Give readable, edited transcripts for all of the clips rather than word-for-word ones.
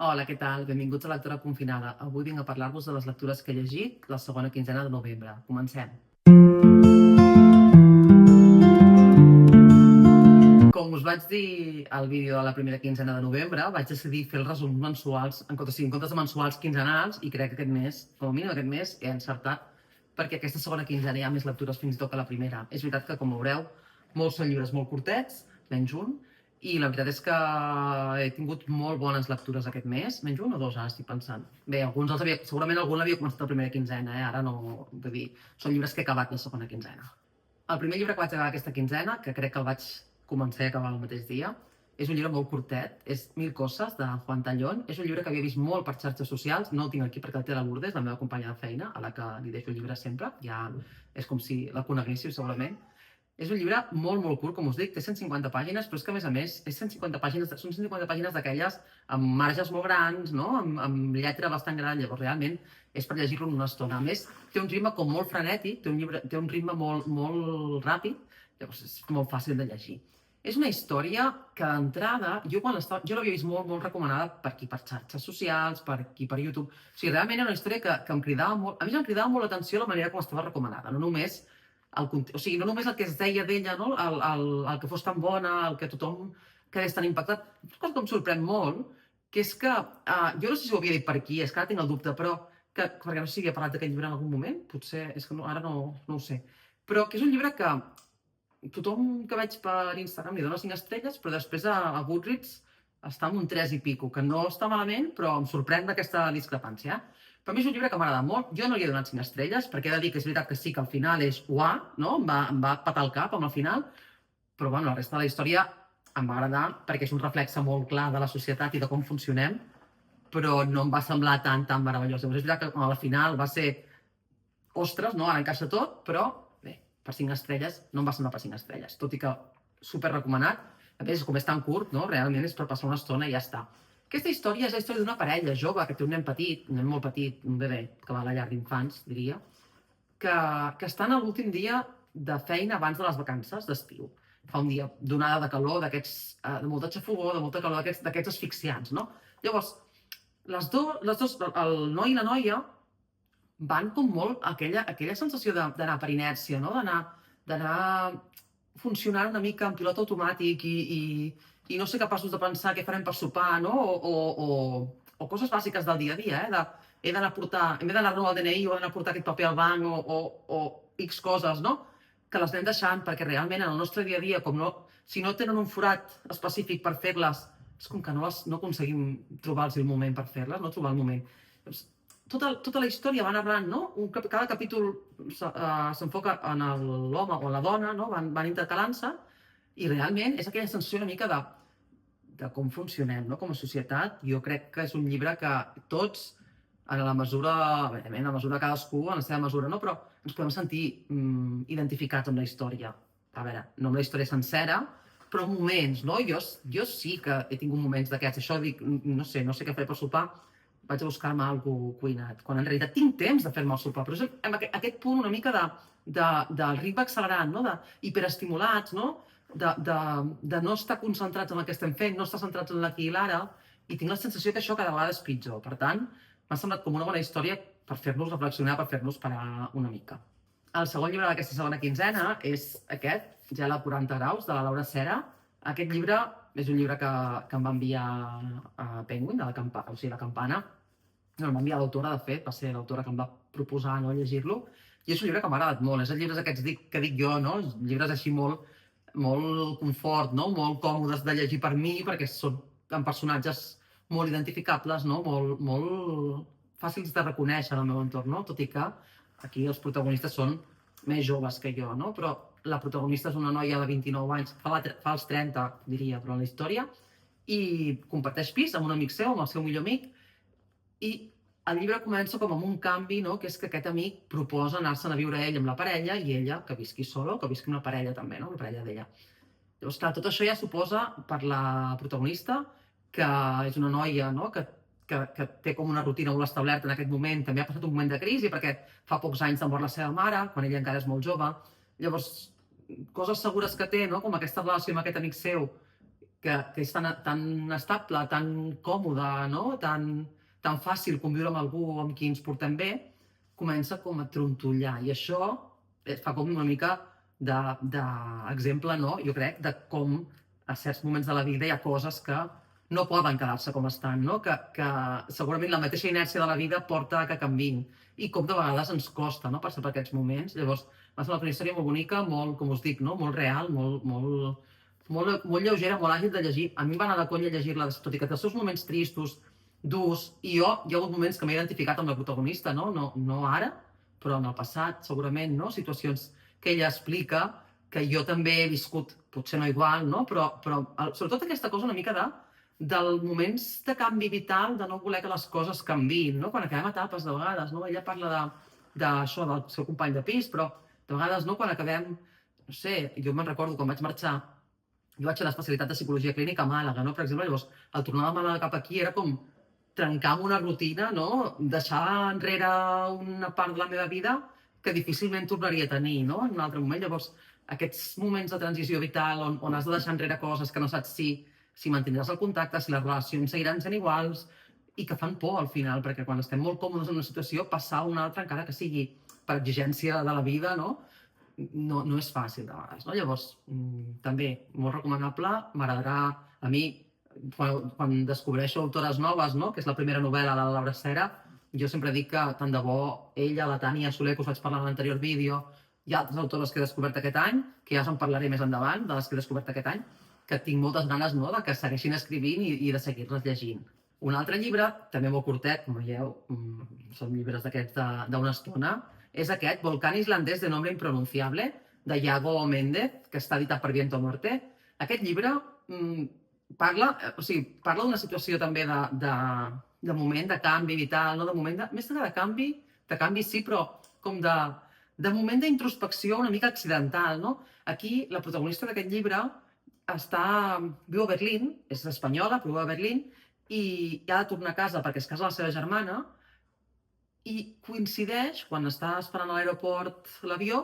Hola, què tal? Benvinguts a Lectura Confinada. Avui vinc a parlar-vos de les lectures que he llegit la segona quinzena de novembre. Comencem. Com us vaig dir al vídeo de la primera quinzena de novembre, vaig decidir fer els resums mensuals, en comptes de mensuals quinzenals, i crec que aquest mes, com a mínim aquest mes, he encertat, perquè aquesta segona quinzena hi ha més lectures fins i tot que la primera. És veritat que, com veureu, molts són llibres molt curtets, menys un, i la veritat és que he tingut molt bones lectures aquest mes, menys un o dos, ara estic pensant. Bé, segurament algun l'havia començat la primera quinzena, ara no, vull dir, són llibres que he acabat la segona quinzena. El primer llibre que vaig acabar aquesta quinzena, que crec que el vaig començar i acabar el mateix dia, és un llibre molt curtet, és Mil coses, de Juan Tallón. És un llibre que havia vist molt per xarxes socials, no el tinc aquí perquè el té la Lourdes, la meva companya de feina, a la que li deixo el llibre sempre, ja és com si la coneguéssiu segurament. És un llibre molt, molt curt, com us dic, té 150 pàgines, però és que, a més, és 150 pàgines, són 150 pàgines d'aquelles amb marges molt grans, no? amb lletra bastant gran, llavors realment és per llegir-lo en una estona. A més, té un ritme com molt frenètic, té un ritme molt, molt ràpid, llavors és molt fàcil de llegir. És una història que d'entrada, jo l'havia vist molt, molt recomanada per aquí, per xarxes socials, per aquí, per YouTube. O sigui, realment era una història que em cridava molt, a més em cridava molt l'atenció la manera com estava recomanada, no només no només el que es deia d'ella, no? el que fos tan bona, el que tothom quedés tan impactat. Una cosa que em sorprèn molt, que és que, jo no sé si ho havia dit per aquí, és que ara tinc el dubte, però perquè no sé si havia parlat d'aquest llibre en algun moment, potser, és que ara no ho sé, però que és un llibre que tothom que veig per Instagram li dona 5 estrelles, però després a Goodreads està amb un 3 i pico, que no està malament, però em sorprèn aquesta discrepància. Per mi és un llibre que m'agrada molt. Jo no li he donat 5 estrelles, perquè he de dir que és veritat que sí que al final és uà, no? Em va patar el cap amb el final, però bueno, la resta de la història em va agradar perquè és un reflexe molt clar de la societat i de com funcionem, però no em va semblar tan meravellós. Llavors és veritat que al final va ser, ostres, no? Ara encaixa tot, però bé, per 5 estrelles no em va semblar per 5 estrelles, tot i que super recomanat. A més, com és tan curt, no? Realment és per passar una estona i ja està. Aquesta història és la història d'una parella jove que té un nen petit, un nen molt petit, un bebè que va a la llar d'infants, diria, que estan a l'últim dia de feina abans de les vacances d'estiu. Fa un dia d'onada de calor, de molta xafogor, de molta calor, d'aquests asfixiants, no? Llavors, les dos, el noi i la noia, van com molt aquella sensació d'anar per inèrcia, no? D'anar funcionant una mica en pilot automàtic i no ser capaços de pensar què farem per sopar, no? O coses bàsiques del dia a dia, he d'anar a portar, en vez d'anar-nos al DNI o d'anar a portar aquest paper al banc o X coses, no? Que les anem deixant perquè realment en el nostre dia a dia, si no tenen un forat específic per fer-les, és com que no aconseguim trobar-los el moment per fer-les, no trobar el moment. Doncs, tota la història va narrant, no? Cada capítol s'enfoca en l'home o en la dona, no? Van intercalant-se i realment és aquella sensació una mica de com funcionem, no? Com a societat. Jo crec que és un llibre que tots, en la mesura, evidentment, en la mesura de cadascú, en la seva mesura, no? Però ens podem sentir identificats amb la història. A veure, no amb la història sencera, però moments, no? Jo sí que he tingut moments d'aquests. Això dic, no sé què faré per sopar, vaig a buscar-me alguna cosa cuinat, quan en realitat tinc temps de fer-me el sopar, però és aquest punt una mica del ritme accelerant, no? Hiperestimulats, no? De no estar concentrats en el que estem fent, no estar centrats en l'aquí i l'ara, i tinc la sensació que això cada vegada és pitjor. Per tant, m'ha semblat com una bona història per fer-nos reflexionar, per fer-nos parar una mica. El segon llibre d'aquesta segona quinzena és aquest, Gel a 40 graus, de la Laura Serra. Aquest llibre és un llibre que em va enviar a Penguin, la Campana. No, em va enviar l'autora, de fet, va ser l'autora que em va proposar no llegir-lo, i és un llibre que m'ha agradat molt. És els llibres aquests que dic jo, no? Llibres així molt confort, no? Molt còmodes de llegir per mi, perquè són amb personatges molt identificables, no? Molt fàcils de reconèixer en el meu entorn, no? Tot i que aquí els protagonistes són més joves que jo, no? Però la protagonista és una noia de 29 anys, fa els 30, diria, però en la història, i comparteix pis amb un amic seu, amb el seu millor amic, i el llibre comença com amb un canvi, no? Que és que aquest amic proposa anar-se'n a viure ell amb la parella i ella que visqui sola, que visqui amb la parella també, no? La parella d'ella. Llavors, clar, tot això ja suposa per la protagonista, que és una noia, no? Que té com una rutina molt establerta en aquest moment, també ha passat un moment de crisi perquè fa pocs anys de mort la seva mare, quan ella encara és molt jove. Llavors, coses segures que té, no? Com aquesta relació amb aquest amic seu, que és tan estable, tan còmode, no? tan fàcil conviure amb algú amb qui ens portem bé, comença com a trontollar. I això fa com una mica d'exemple, no? Jo crec, de com a certs moments de la vida hi ha coses que no poden quedar-se com estan, no? Que segurament la mateixa inèrcia de la vida porta a que canviïn. I com de vegades ens costa, no?, passar per aquests moments. Llavors, m'ha semblat una història molt bonica, molt, com us dic, no?, molt real, molt lleugera, molt àgil de llegir. A mi em va anar de conya llegir-la, tot i que té els seus moments tristos, durs, i jo hi ha hagut moments que m'he identificat amb la protagonista, no ara, però en el passat, segurament, no? Situacions que ella explica, que jo també he viscut, potser no igual, no? Però sobretot aquesta cosa una mica dels moments de canvi vital, de no voler que les coses canviïn, no? Quan acabem etapes, de vegades, no? Ella parla d'això, del seu company de pis, però de vegades, no?, quan acabem, no sé, jo me'n recordo quan vaig marxar, jo vaig fer l'especialitat de psicologia clínica a Màlaga, no?, per exemple, llavors, al tornar de Màlaga cap aquí era com trencar amb una rutina, no?, deixar enrere una part de la meva vida que difícilment tornaria a tenir, no?, en un altre moment. Llavors, aquests moments de transició vital on has de deixar enrere coses que no saps si mantindràs el contacte, si les relacions seguiran sent iguals, i que fan por al final, perquè quan estem molt còmodes en una situació, passar a una altra, encara que sigui per exigència de la vida, no és fàcil de vegades, no? Llavors, també molt recomanable, m'agradarà a mi, quan descobreixo autores noves, no?, que és la primera novel·la de la Laura Serra, jo sempre dic que tant de bo ella, la Tània Soler, que us vaig parlar en l'anterior vídeo, i altres autores que he descobert aquest any, que ja us en parlaré més endavant, de les que he descobert aquest any, que tinc moltes ganes, no?, de que segueixin escrivint i de seguir-les llegint. Un altre llibre, també molt curtet, com veieu, són llibres d'aquests d'una estona, és aquest, Volcán islandès de nombre impronunciable, de Iago Méndez, que està editat per Viento Norte. Aquest llibre parla d'una situació també de moment de canvi vital, no? De moment més que de canvi sí, però com de moment d'introspecció una mica accidental, no? Aquí, la protagonista d'aquest llibre viu a Berlín, és espanyola, però viu a Berlín, i ha de tornar a casa perquè es casa la seva germana, i coincideix, quan està esperant a l'aeroport l'avió,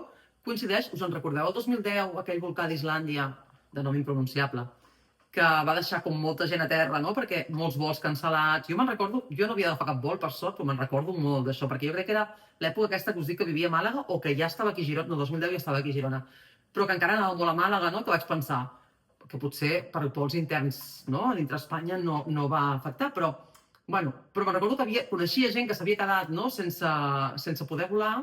coincideix, us en recordeu, el 2010, aquell volcà d'Islàndia, de nom impronunciable, que va deixar com molta gent a terra, no?, perquè molts vols cancel·lats. Jo me'n recordo, jo no havia d'agafar cap vol, per sort, però me'n recordo molt d'això, perquè jo crec que era l'època aquesta que us dic que vivia a Màlaga, o que ja estava aquí a Girona, no, 2010 ja estava aquí a Girona, però que encara anava molt a Màlaga, no?, que vaig pensar que potser per vols interns, no?, dintre Espanya no va afectar, però me'n recordo que coneixia gent que s'havia quedat, no?, sense poder volar,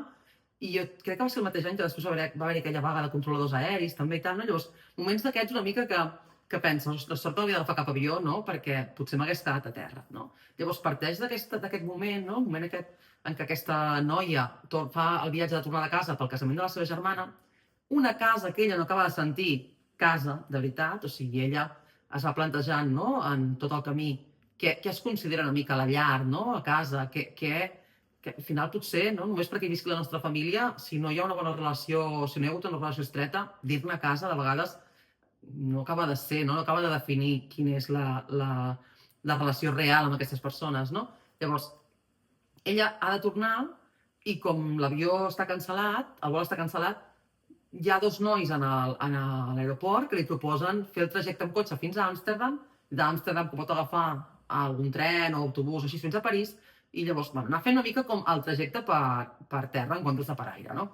i jo crec que va ser el mateix any que després va haver-hi aquella vaga de controladors aeris, també i tal, no? Llavors, moments d'aquests una mica que penses, de sort no havia d'agafar cap avió, no?, perquè potser m'hagués quedat a terra, no? Llavors, parteix d'aquest moment, no?, el moment aquest en què aquesta noia fa el viatge de tornar a casa pel casament de la seva germana, una casa que ella no acaba de sentir casa, de veritat, o sigui, ella es va plantejant, no?, en tot el camí, què es considera una mica la llar, no?, a casa, que al final potser, no?, només perquè visqui la nostra família, si no hi ha una bona relació, si no hi ha hagut una relació estreta, dir-ne casa de vegades no acaba de ser, no acaba de definir quina és la relació real amb aquestes persones, no? Llavors, ella ha de tornar i com l'avió està cancel·lat, el vol està cancel·lat, hi ha dos nois a l'aeroport que li proposen fer el trajecte amb cotxe fins a Amsterdam, d'Amsterdam que pot agafar algun tren o autobús o així fins a París, i llavors anar fent una mica com el trajecte per terra en comptes de per aire, no?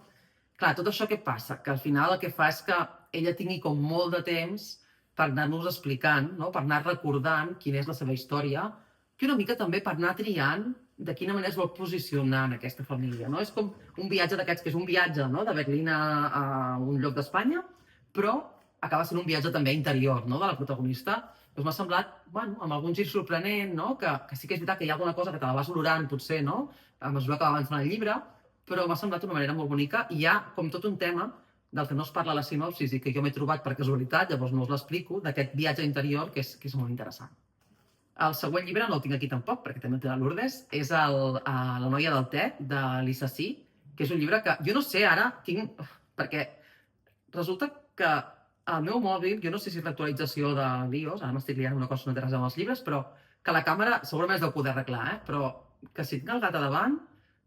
Clar, tot això què passa? Que al final el que fa és que ella tingui com molt de temps per anar-nos explicant, no?, per anar recordant quina és la seva història, i una mica també per anar triant de quina manera es vol posicionar en aquesta família, no? És com un viatge d'aquests, que és un viatge, no?, de Berlín a un lloc d'Espanya, però acaba sent un viatge també interior, no?, de la protagonista. Doncs m'ha semblat, amb algun gir sorprenent, no?, que sí que és veritat que hi ha alguna cosa que te la vas olorant, potser, no?, a mesura que va avançant el llibre, però m'ha semblat una manera molt bonica, i hi ha com tot un tema del que no es parla a la sinopsis i que jo m'he trobat per casualitat, llavors no us l'explico, d'aquest viatge interior que és molt interessant. El següent llibre no el tinc aquí tampoc, perquè també el té la Lourdes, és La noia del te, de Lisa Sí, que és un llibre que jo no sé, ara tinc... perquè resulta que al meu mòbil, jo no sé si és l'actualització de l'iOS, ara m'estic liant una cosa que no té res amb els llibres, però que la càmera segurament es deu poder arreglar, però que si tinc el gat a davant,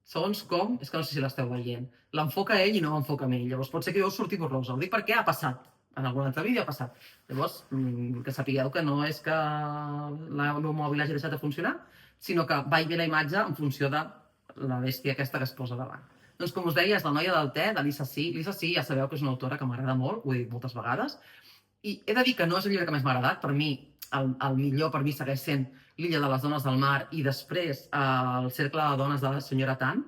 segons com, és que no sé si l'esteu veient, l'enfoca ell i no m'enfoca a mi, llavors pot ser que jo surti borrosa, ho dic perquè ha passat en algun altre vídeo ha passat. Llavors, que sapigueu que no és que el meu mòbil hagi deixat de funcionar, sinó que vaig bé la imatge en funció de la bèstia aquesta que es posa davant. Doncs com us deia, és La noia del te, de Lisa Sí. Lisa Sí, ja sabeu que és una autora que m'agrada molt, ho he dit moltes vegades, i he de dir que no és el llibre que més m'ha agradat. Per mi, el millor per mi segueix sent L'illa de les dones del mar i després El cercle de dones de la senyora Tan,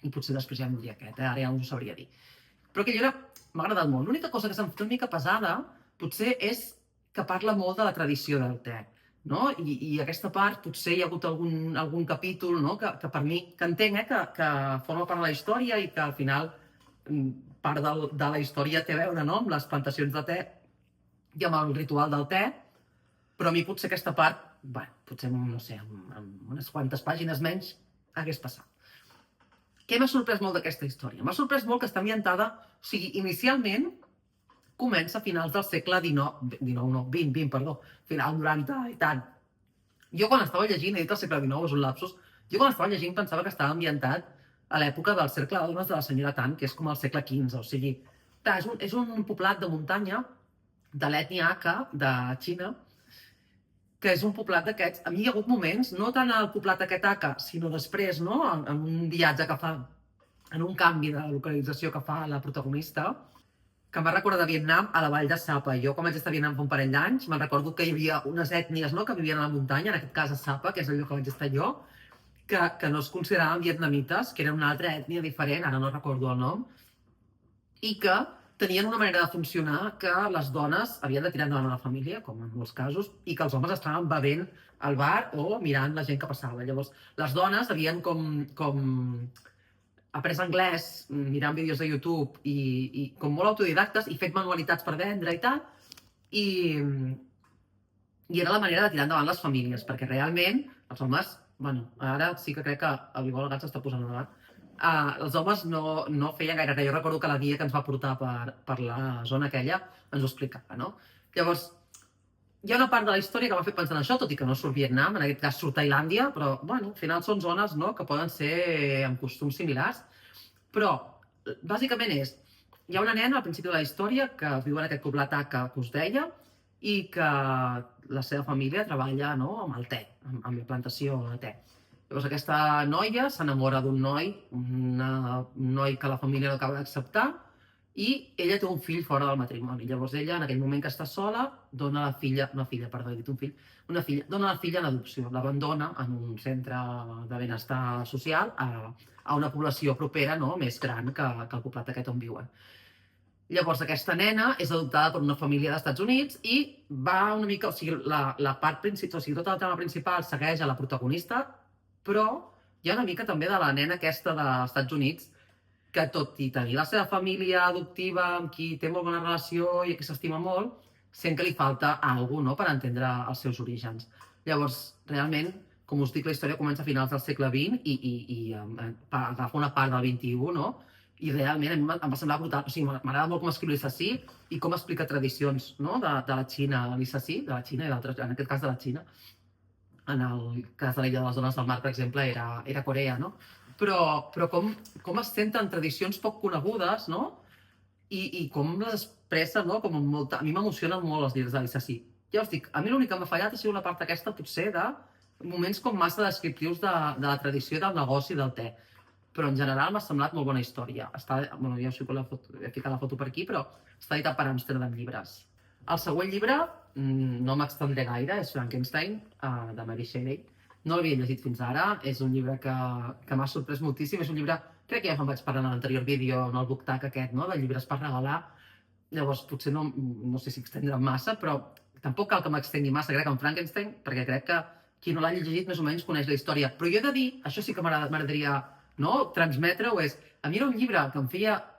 i potser després ja em diria aquest, ara ja no us ho sabria dir. Però aquell llibre m'ha agradat molt. L'única cosa que se'm fa una mica pesada potser és que parla molt de la tradició del te, no? I aquesta part potser hi ha hagut algun capítol, no? que per mi, que entenc, que forma part de la història i que al final part de la història té a veure, no? Amb les plantacions de te i amb el ritual del te, però a mi potser aquesta part, bueno, potser, no sé, amb unes quantes pàgines menys hagués passat. Què m'ha sorprès molt d'aquesta història? M'ha sorprès molt que està ambientada, o sigui, inicialment comença a finals del segle XX, perdó, final 90 i tant. Jo quan estava llegint, he dit el segle XIX, és un lapsus, jo quan estava llegint pensava que estava ambientat a l'època del cercle de dones de la senyora Tan, que és com el segle XV, o sigui, clar, és un poblat de muntanya de l'ètnia Hakka de Xina, que és un poblat d'aquests. A mi hi ha hagut moments, no tant al poblat aquest Hakka, sinó després, no? En un viatge que fa, en un canvi de localització que fa la protagonista, que m'ha recordat de Vietnam a la vall de Sapa. Jo, quan vaig estar a Vietnam fa un parell d'anys, me'n recordo que hi havia unes ètnies, no?, que vivien a la muntanya, en aquest cas a Sapa, que és el lloc que vaig estar jo, que no es consideraven vietnamites, que eren una altra ètnia diferent, ara no recordo el nom, i que tenien una manera de funcionar que les dones havien de tirar endavant a la família, com en molts casos, i que els homes estaven bevent al bar o mirant la gent que passava. Llavors, les dones havien com après anglès, mirant vídeos de YouTube i com molt autodidactes i fet manualitats per vendre i tal, i era la manera de tirar endavant les famílies, perquè realment els homes, bueno, ara sí que crec que el Vigor al gat s'està posant endavant, els homes no feien gaire res. Jo recordo que la guia que ens va portar per la zona aquella ens ho explicava, no? Llavors, hi ha una part de la història que m'ha fet pensar en això, tot i que no surt Vietnam, en aquest cas surt Tailàndia, però, bueno, al final són zones, no?, que poden ser amb costums similars. Però, bàsicament hi ha una nena al principi de la història que viu en aquest poblat Hakka que us deia i que la seva família treballa, no?, amb el te, amb la plantació de te. Llavors aquesta noia s'enamora d'un noi, un noi que la família no acaba d'acceptar, i ella té un fill fora del matrimoni. Llavors ella, en aquell moment que està sola, dona la filla, una filla, perdó, he dit un fill, una filla, dona la filla en adopció, l'abandona en un centre de benestar social a una població propera, no?, més gran que el poblat aquest on viuen. Llavors aquesta nena és adoptada per una família dels Estats Units i va una mica, o sigui, la part principal, o sigui, tota la trama principal segueix a la protagonista, però hi ha una mica també de la nena aquesta dels Estats Units que, tot i tenir la seva família adoptiva amb qui té molt bona relació i que s'estima molt, sent que li falta alguna cosa, no?, per entendre els seus orígens. Llavors, realment, com us dic, la història comença a finals del segle XX i agafa una part del XXI, no? I realment a mi em va semblar brutal. O sigui, m'agrada molt com escriu l'Issassí i com explica tradicions, no?, de la Xina, l'Issassí, de la Xina i d'altres, en aquest cas de la Xina. En el cas de l'illa de les dones del mar, per exemple, era Corea, no? Però com es senten tradicions poc conegudes, no? I com les expressa, no?, com amb molta... A mi m'emocionen molt els llibres de l'Issassí. Ja us dic, a mi l'únic que m'ha fallat ha sigut la part aquesta, potser, de moments com massa descriptius de la tradició i del negoci del te. Però en general m'ha semblat molt bona història. Bueno, ja us he ficat la foto per aquí, però està editat per Amsterdam Llibres. El següent llibre, no m'extendré gaire, és Frankenstein, de Mary Shelley. No l'havia llegit fins ara, és un llibre que m'ha sorprès moltíssim. És un llibre, crec que ja me'n vaig parlar en l'anterior vídeo, en el BookTag aquest, no?, de llibres per regalar. Llavors, potser no sé si extendre'm massa, però tampoc cal que m'extengui massa, crec, en Frankenstein, perquè crec que qui no l'ha llegit més o menys coneix la història. Però jo he de dir, això sí que m'agradaria, no?, transmetre-ho, és... A mi era un llibre que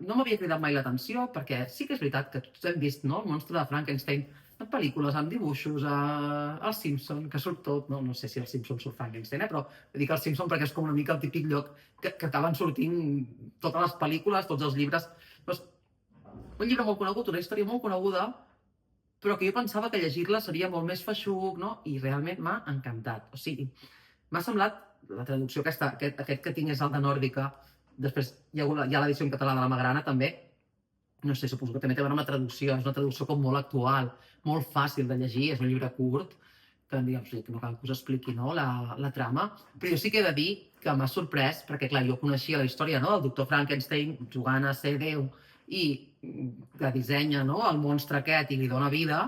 no m'havia cridat mai l'atenció, perquè sí que és veritat que tots hem vist, no?, el monstre de Frankenstein en pel·lícules, en dibuixos, als Simpson, que surt tot, no sé si als Simpson surt Frankenstein, però dic als Simpson perquè és com una mica el típic lloc que acaben sortint totes les pel·lícules, tots els llibres. Doncs, un llibre molt conegut, una història molt coneguda, però que jo pensava que llegir-la seria molt més feixuc, no?, i realment m'ha encantat. O sigui, m'ha semblat, la traducció aquesta, aquest que tinc és el de Nòrdica, després hi ha l'edició en català de la Magrana també, no sé, suposo que també té a veure amb la traducció, és una traducció com molt actual, molt fàcil de llegir, és un llibre curt, que diguem, no cal que us expliqui, no, la trama, però jo sí que he de dir que m'ha sorprès, perquè clar, jo coneixia la història, no, del doctor Frankenstein jugant a ser Déu i que dissenya, no, el monstre aquest i li dona vida,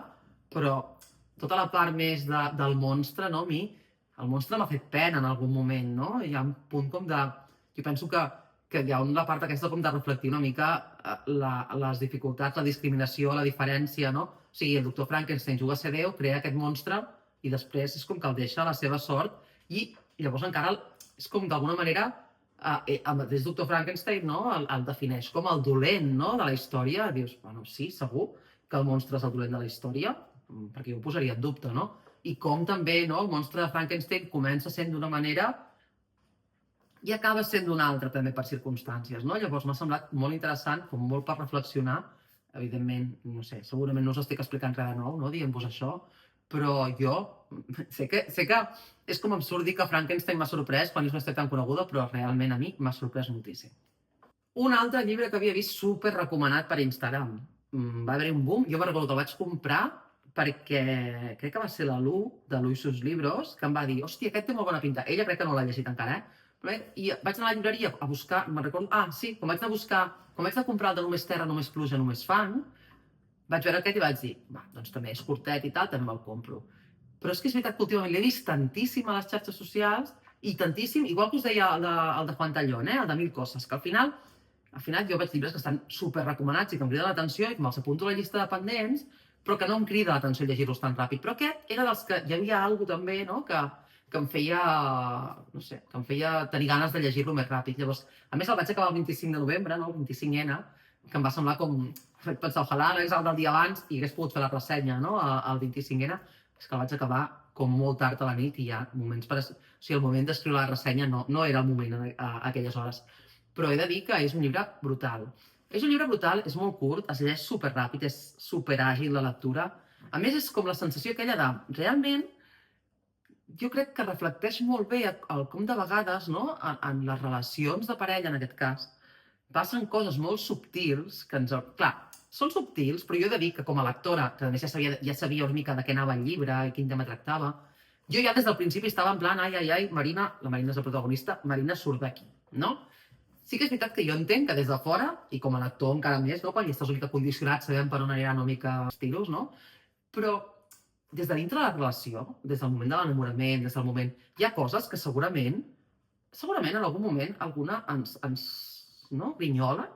però tota la part més del monstre, no, a mi, el monstre m'ha fet pena en algun moment, no? Hi ha un punt com de... Jo penso que hi ha una part aquesta com de reflectir una mica les dificultats, la discriminació, la diferència, no? O sigui, el doctor Frankenstein juga a ser Déu, crea aquest monstre i després és com que el deixa a la seva sort i llavors encara és com d'alguna manera el mateix doctor Frankenstein, no? El defineix com el dolent, no? De la història. Dius, bueno, sí, segur que el monstre és el dolent de la història, perquè jo ho posaria en dubte, no? I com també, no? El monstre de Frankenstein comença sent d'una manera i acaba sent d'una altra també per circumstàncies, no? Llavors m'ha semblat molt interessant, com molt per reflexionar, evidentment, no sé, segurament no us estic explicant res de nou, no? Dient-vos això, però jo sé que és com absurd dir que Frankenstein m'ha sorprès quan és una història tan coneguda, però realment a mi m'ha sorprès moltíssim. Un altre llibre que havia vist super recomanat per Instagram. Va haver-hi un boom, jo me'n recordo que el vaig comprar perquè crec que va ser la Lu, de Luisus Libros, que em va dir, hòstia, aquest té molt bona pinta. Ella crec que no l'ha llegit encara, I vaig anar a la llibreria a buscar, me'n recordo, sí, quan vaig anar a comprar el de Només Terra, Només Pluja, Només Fang, vaig veure aquest i vaig dir, va, doncs també és curtet i tal, també me'l compro. Però és que és veritat que últimament l'he vist tantíssim a les xarxes socials i tantíssim, igual que us deia el de Juan Tallón, el de Mil Coses, que al final jo veig llibres que estan super recomanats i que em criden l'atenció i que me'ls apunto a la llista de pendents, però que no em crida l'atenció llegir-los tan ràpid. Però aquest era dels que hi havia alguna també, no?, que em feia, no sé, que em feia tenir ganes de llegir-lo més ràpid. Llavors, a més el vaig acabar el 25 de novembre, no?, el 25N, que em va semblar com, vaig pensar, ojalà l'hagués el del dia abans i hagués pogut fer la ressenya, no?, el 25N, és que el vaig acabar com molt tard a la nit i hi ha moments per... O sigui, el moment d'escriure la ressenya no era el moment a aquelles hores. Però he de dir que és un llibre brutal. És un llibre brutal, és molt curt, es llegeix superràpid, és superàgil la lectura. A més, és com la sensació aquella de, realment, jo crec que reflecteix molt bé el com de vegades, no?, en les relacions de parella, en aquest cas, passen coses molt subtils que ens... Clar, són subtils, però jo he de dir que com a lectora, que a més ja sabia una mica de què anava el llibre i quin tema tractava, jo ja des del principi estava en plan, ai, Marina, la Marina és la protagonista, Marina surt d'aquí, no? Sí que és veritat que jo entenc que des de fora, i com a lector encara més, no?, quan hi estàs una mica condicionat, sabem per on aniran una mica els tiros, no? Però des de dintre de la relació, des del moment de l'enamorament, des del moment... Hi ha coses que segurament en algun moment alguna ens no, grinyola,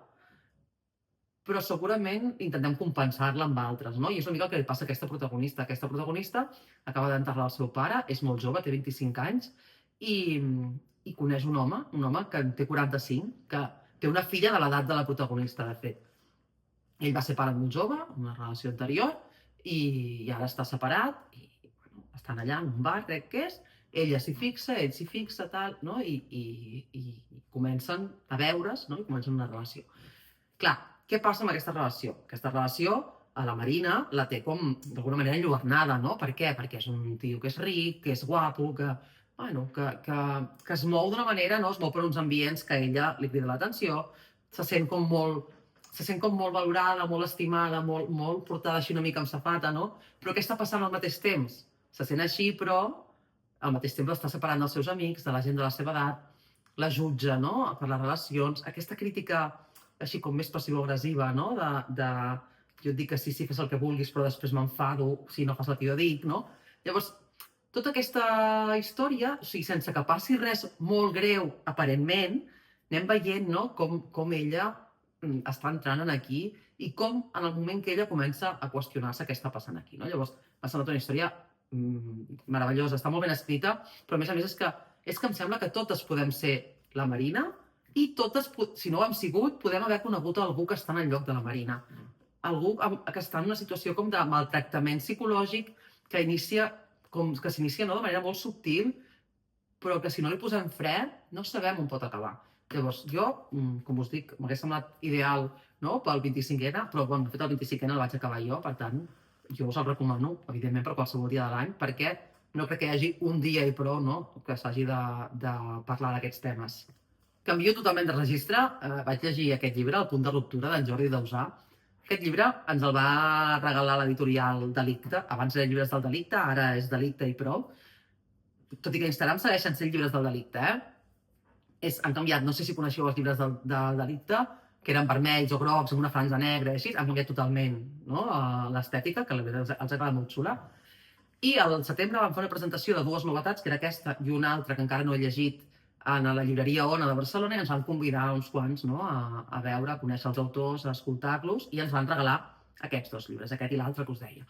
però segurament intentem compensar-la amb altres, no? I és una mica el que li passa a aquesta protagonista. Aquesta protagonista acaba d'enterrar el seu pare, és molt jove, té 25 anys, i coneix un home que en té 45, que té una filla de l'edat de la protagonista, de fet. Ell va ser pare molt jove, en una relació anterior, i ara està separat, i bueno, estan allà en un bar, crec que és, ella s'hi fixa, ell s'hi fixa, tal, no? I comencen a veure's, no? I comencen una relació. Clar, què passa amb aquesta relació? Aquesta relació, a la Marina, la té com, d'alguna manera, enlluernada, no? Per què? Perquè és un tio que és ric, que és guapo, que es mou d'una manera, no? Es mou per uns ambients que a ella li crida l'atenció, se sent com molt valorada, molt estimada, molt portada així una mica amb safata, no? Però què està passant al mateix temps? Se sent així, però al mateix temps l'està separant dels seus amics, de la gent de la seva edat, la jutja, no?, per les relacions. Aquesta crítica així com més passivo-agressiva, no?, jo et dic que sí, fes el que vulguis, però després m'enfado si no fas el que jo dic, no? Llavors, tota aquesta història, o sigui, sense que passi res molt greu, aparentment, anem veient, no?, com ella està entrant aquí i com en el moment que ella comença a qüestionar-se què està passant aquí, no? Llavors, m'ha semblat una història meravellosa, està molt ben escrita, però a més és que em sembla que totes podem ser la Marina i totes, si no ho hem sigut, podem haver conegut algú que està en el lloc de la Marina. Algú que està en una situació com de maltractament psicològic que s'inicia no, de manera molt subtil, però que si no li posem fre no sabem on pot acabar. Llavors, jo, com us dic, m'hagués semblat ideal, no?, pel 25N, però bueno, de fet el 25N el vaig acabar jo, per tant, jo us el recomano, evidentment, per qualsevol dia de l'any, perquè no crec que hi hagi un dia i prou, no?, que s'hagi de parlar d'aquests temes. Canvio totalment de registre, vaig llegir aquest llibre, El punt de ruptura, d'en Jordi Dausà. Aquest llibre ens el va regalar l'editorial Delicte. Abans eren llibres del Delicte, ara és Delicte i prou. Tot i que Instagram segueixen sent llibres del Delicte, han canviat, no sé si coneixeu els llibres del Delicte, que eren vermells o grocs amb una franja negra i així, han canviat totalment, no? L'estètica, que els ha agradat molt xula. I al setembre vam fer una presentació de dues novetats, que era aquesta i una altra que encara no he llegit, a la llibreria Ona de Barcelona, i ens van convidar uns quants, no? a veure, a conèixer els autors, a escoltar-los, i ens van regalar aquests dos llibres, aquest i l'altre que us deia.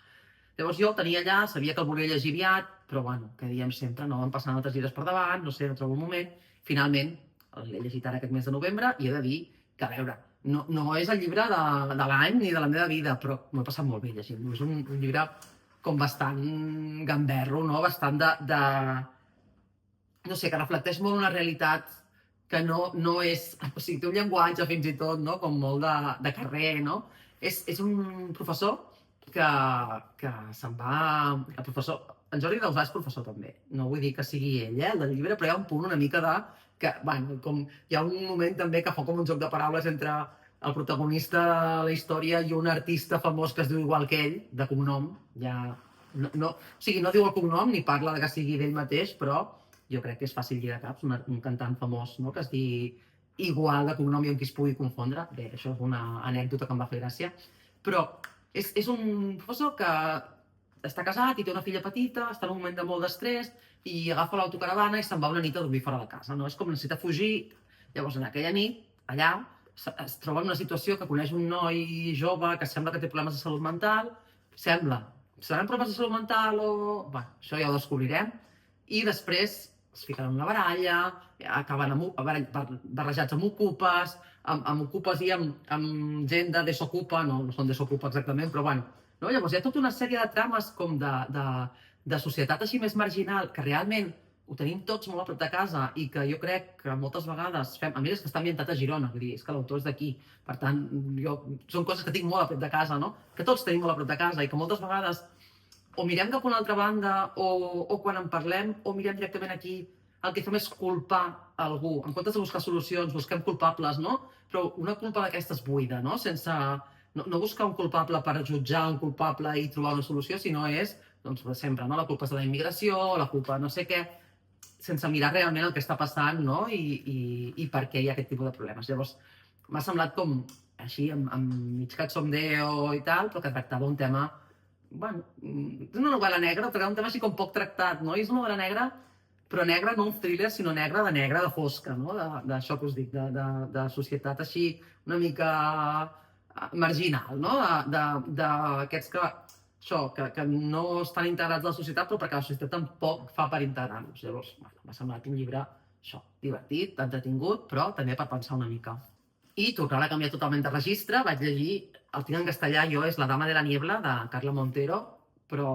Llavors jo el tenia allà, sabia que el volia llegir aviat, però bueno, que diem sempre, no? Van passant altres llibres per davant, no sé, no trobo un moment. Finalment, l'he llegit ara aquest mes de novembre, i he de dir que, a veure, no és el llibre de l'any ni de la meva vida, però m'ho he passat molt bé llegint. És un llibre com bastant gamberro, no? Bastant no sé, que reflecteix molt una realitat que no és... O sigui, té un llenguatge fins i tot, no? Com molt de carrer, no? És un professor que se'n va... El professor... En Jordi Dausà és professor també. No vull dir que sigui ell, el del llibre, però hi ha un punt una mica de... que, bueno, com hi ha un moment també que fa com un joc de paraules entre el protagonista de la història i un artista famós que es diu igual que ell, de cognom. Ja... o sigui, no diu el cognom ni parla de que sigui d'ell mateix, però jo crec que és fàcil lligar caps, un cantant famós, no?, que es digui igual de cognom i amb qui es pugui confondre. Bé, això és una anècdota que em va fer gràcia. Però és un professor que està casat i té una filla petita, està en un moment de molt d'estrès i agafa l'autocaravana i se'n va una nit a dormir fora de casa, no? És com necessita fugir. Llavors, en aquella nit, allà, es troba en una situació que coneix un noi jove que sembla que té problemes de salut mental. Seran problemes de salut mental o... Bé, això ja ho descobrirem. I després es fiquen en una baralla, acaben barrejats amb ocupes, i amb gent de desocupa, no són desocupa exactament, però bueno. No? Llavors hi ha tota una sèrie de trames com de societat així més marginal, que realment ho tenim tots molt a prop de casa i que jo crec que moltes vegades fem... A més, és que està ambientat a Girona, vull dir, és que l'autor és d'aquí. Per tant, són coses que tinc molt a prop de casa, no? Que tots tenim molt a prop de casa i que moltes vegades o mirem cap a una altra banda o quan en parlem o mirem directament aquí, el que fem és culpar algú. En comptes de buscar solucions, busquem culpables, no? Però una culpa d'aquestes buida, no? Sense... No buscar un culpable per jutjar un culpable i trobar una solució, sinó és, doncs, sempre, no? La culpa és de la immigració, la culpa no sé què, sense mirar realment el que està passant, no? I per què hi ha aquest tipus de problemes. Llavors, m'ha semblat com, així, amb mig cachondeo i tal, però que tractava un tema... Bueno, és una novel·la negra, però un tema així com poc tractat, no? I és una novel·la negra, però negra no un thriller, sinó negra de fosca, no? D'això que us dic, de societat així una mica marginal, no? D'aquests que no estan integrats a la societat, però perquè la societat tampoc fa per integrar-los. Llavors, bueno, m'ha semblat un llibre, divertit, entretingut, però també per pensar una mica. I tornant a canviar totalment de registre, vaig llegir, el tinc en castellà jo, és La dama de la niebla, de Carla Montero, però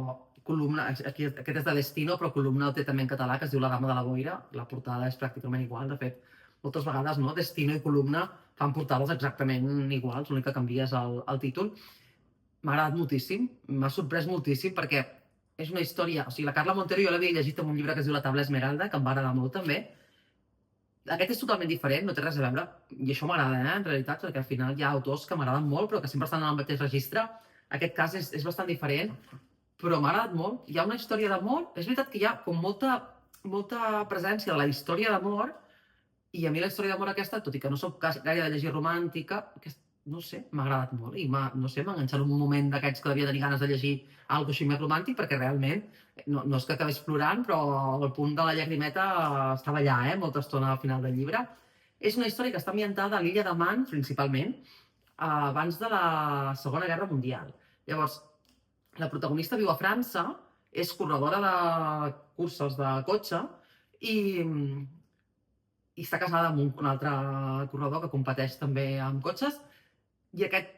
columna, aquest és de Destino, però columna el té també en català, que es diu La dama de la boira. La portada és pràcticament igual, de fet, moltes vegades, no? Destino i columna fan portades exactament iguals, l'únic que canvies el títol. M'ha agradat moltíssim, m'ha sorprès moltíssim, perquè és una història... O sigui, la Carla Montero jo l'havia llegit en un llibre que es diu La taula esmeralda, que em va agradar molt també. Aquest és totalment diferent, no té res a veure, i això m'agrada, en realitat, perquè al final hi ha autors que m'agraden molt, però que sempre estan en el mateix registre. Aquest cas és bastant diferent, però m'ha agradat molt. Hi ha una història d'amor, és veritat que hi ha com molta presència de la història d'amor, i a mi la història d'amor aquesta, tot i que no soc gaire de llegir romàntica, no sé, m'ha agradat molt, i m'ha enganxat un moment d'aquests que devia tenir ganes de llegir alguna cosa així més romàntic, perquè realment no és que acabés plorant, però el punt de la llagrimeta estava allà, molta estona al final del llibre. És una història que està ambientada a l'illa de Man, principalment, abans de la Segona Guerra Mundial. Llavors, la protagonista viu a França, és corredora de curses de cotxe i està casada amb un altre corredor que competeix també amb cotxes, i aquest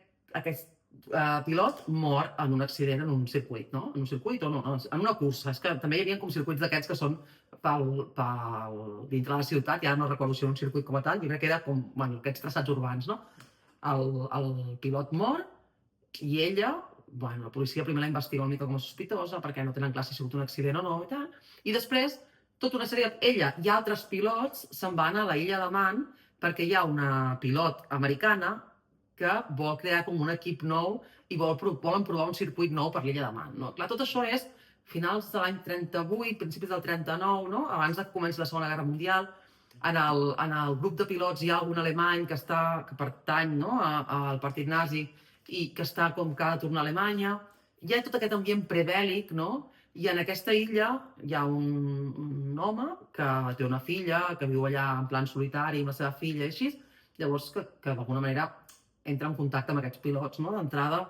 pilot mor en un accident en un circuit, no? En un circuit o no? En una cursa. És que també hi havia com circuits d'aquests que són dintre de la ciutat, ja no recordo si era un circuit com a tal, jo crec que era com, bueno, aquests traçats urbans, no? El pilot mor i ella, bueno, la policia primer la investiga una mica com a sospitosa perquè no tenen clar si ha sigut un accident o no i tal, i després tota una sèrie, ella i altres pilots se'n van a la illa de Man perquè hi ha una pilot americana que vol crear com un equip nou i volen provar un circuit nou per l'Illa de Man. No? Clar, tot això és finals de l'any 38, principis del 39, no? Abans de que comenci la Segona Guerra Mundial. En el grup de pilots hi ha algun alemany que pertany, no? al partit nazi i que està com que ha de tornar a Alemanya. Hi ha tot aquest ambient prebèl·lic, no? I en aquesta illa hi ha un home que té una filla, que viu allà en plan solitari amb la seva filla i així, llavors que d'alguna manera entra en contacte amb aquests pilots, no? D'entrada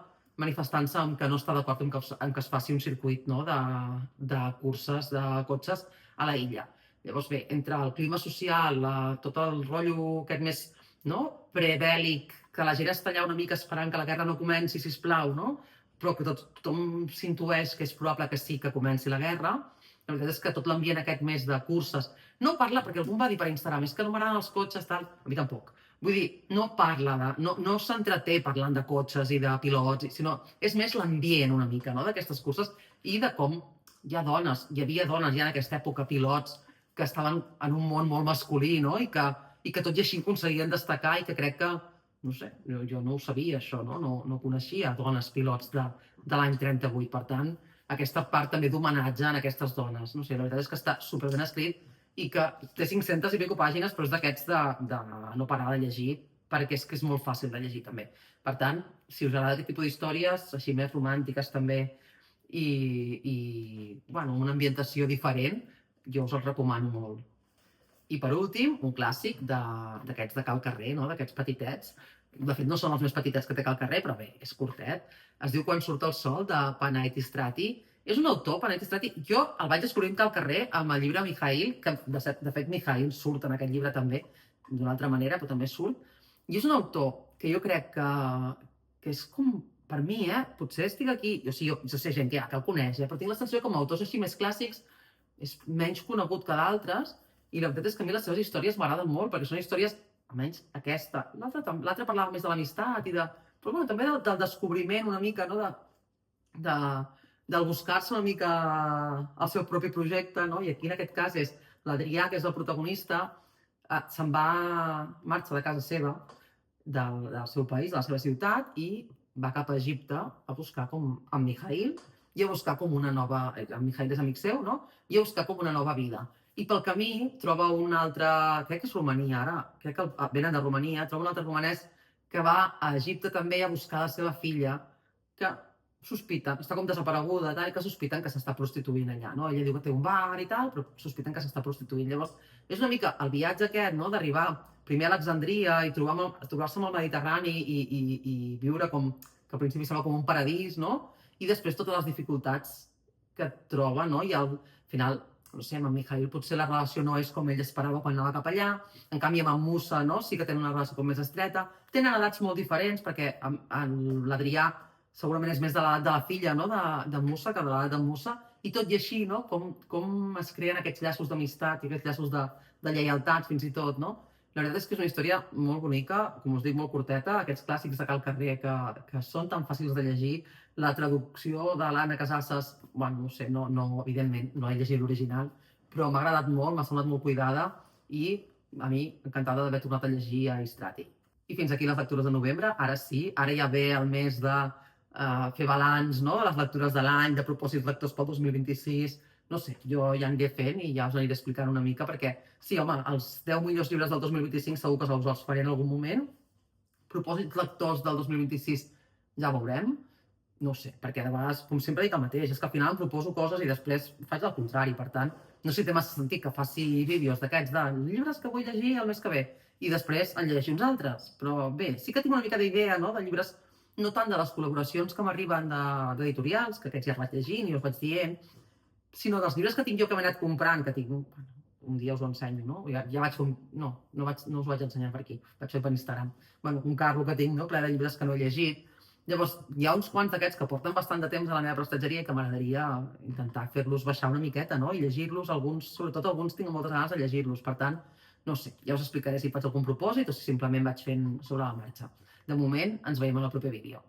manifestant-se amb que no està d'acord en que es faci un circuit, no? de curses de cotxes a la illa. Llavors bé, entre el clima social, tot el rotllo aquest més, no? prebèl·lic, que la gent està allà una mica esperant que la guerra no comenci, sisplau, no? però que tothom s'intueix que és probable que sí que comenci la guerra. La veritat és que tot l'ambient aquest més de curses no parla, perquè algú em va dir per Instagram, és que no m'agraden els cotxes, tal. A mi tampoc. Vull dir, no parla no s'entreté parlant de cotxes i de pilots, sinó és més l'ambient una mica, no?, d'aquestes curses i de com hi ha dones, hi havia dones ja en aquesta època, pilots, que estaven en un món molt masculí, no?, i que tot i així aconseguien destacar i que crec que, no sé, jo no ho sabia això, no coneixia dones pilots de l'any 38, per tant, aquesta part també d'homenatge a aquestes dones. No sé, la veritat és que està superben escrit i que té 500 i pico pàgines, però és d'aquests de no parar de llegir, perquè és que és molt fàcil de llegir també. Per tant, si us agrada aquest tipus d'històries, així més romàntiques també, i bueno, una ambientació diferent, jo us el recomano molt. I per últim, un clàssic d'aquests de Cal Carrer, no? D'aquests petitets. De fet, no són els més petitets que té Cal Carrer, però bé, és curtet. Es diu Quan surt el sol, de Panaiti Strati. És un autor, Panaiti Strati. Jo el vaig descobrir en Cal Carrer amb el llibre Mikhail, que de fet Mikhail surt en aquest llibre també, d'una altra manera, però també surt. I és un autor que jo crec que és com, per mi, potser estic aquí, jo sé gent que el coneix, però tinc la sensació que com a autors així més clàssics és menys conegut que d'altres, i la veritat és que a mi les seves històries m'agraden molt, perquè són històries, almenys aquesta. L'altra parlava més de l'amistat i però bueno, també del descobriment una mica, no? Del buscar-se una mica el seu propi projecte, no? I aquí en aquest cas és l'Adrià, que és el protagonista, se'n va marxa de casa seva, del seu país, de la seva ciutat, i va cap a Egipte a buscar com amb Mikhail, i a buscar com una nova... En Mikhail és amic seu, no? I a buscar com una nova vida. I pel camí troba un altre, crec que és Romania ara, crec que venen de Romania, troba un altre romanès que va a Egipte també a buscar la seva filla, que sospita, està com desapareguda, i que sospiten que s'està prostituint allà, no? Ella diu que té un bar i tal, però sospiten que s'està prostituint. Llavors, és una mica el viatge aquest, no?, d'arribar primer a Alexandria i trobar-se amb el Mediterrani i viure com, que al principi sembla com un paradís, no?, i després totes les dificultats que troba, no?, i al final, no sé, amb en Mikhail potser la relació no és com ell esperava quan anava cap allà, en canvi amb en Musa, no?, sí que tenen una relació com més estreta, tenen edats molt diferents, perquè l'Adrià segurament és més de l'edat de la filla, no?, de Musa, que de l'edat de Musa, i tot i així, no?, com es creen aquests llaços d'amistat i aquests llaços de lleialtat, fins i tot, no? La veritat és que és una història molt bonica, com us dic, molt curteta, aquests clàssics de Cal Carrer que són tan fàcils de llegir. La traducció de l'Anna Casasses, bueno, no sé, evidentment, no he llegit l'original, però m'ha agradat molt, m'ha semblat molt cuidada i a mi encantada d'haver tornat a llegir a Istrati. I fins aquí les lectures de novembre. Ara sí, ara ja ve el mes de fer balanç, no?, de les lectures de l'any, de propòsits lectors pel 2026... No sé, jo ja aniré fent i ja us aniré explicant una mica, perquè sí, home, els 10 millors llibres del 2025 segur que els faré en algun moment. Propòsits lectors del 2026 ja veurem. No sé, perquè de vegades, com sempre dic el mateix, és que al final em proposo coses i després faig el contrari. Per tant, no sé si té massa sentit que faci vídeos d'aquests de llibres que vull llegir el mes que ve i després en llegeixi uns altres. Però bé, sí que tinc una mica d'idea, no?, de llibres, no tant de les col·laboracions que m'arriben d'editorials, que aquests ja els vaig llegint i us vaig dient, sinó dels llibres que tinc jo que m'he anat comprant, que tinc, un dia us ho ensenyo, no? Ja vaig fer no us ho vaig ensenyar per aquí, vaig fer per Instagram. Bueno, un carro que tinc, no?, ple de llibres que no he llegit. Llavors, hi ha uns quants d'aquests que porten bastant de temps a la meva prestatgeria i que m'agradaria intentar fer-los baixar una miqueta, no?, i llegir-los, sobretot alguns tinc moltes ganes de llegir-los. Per tant, no sé, ja us explicaré si faig algun propòsit o si simplement vaig fent sobre la marxa. De moment, ens veiem en el proper vídeo.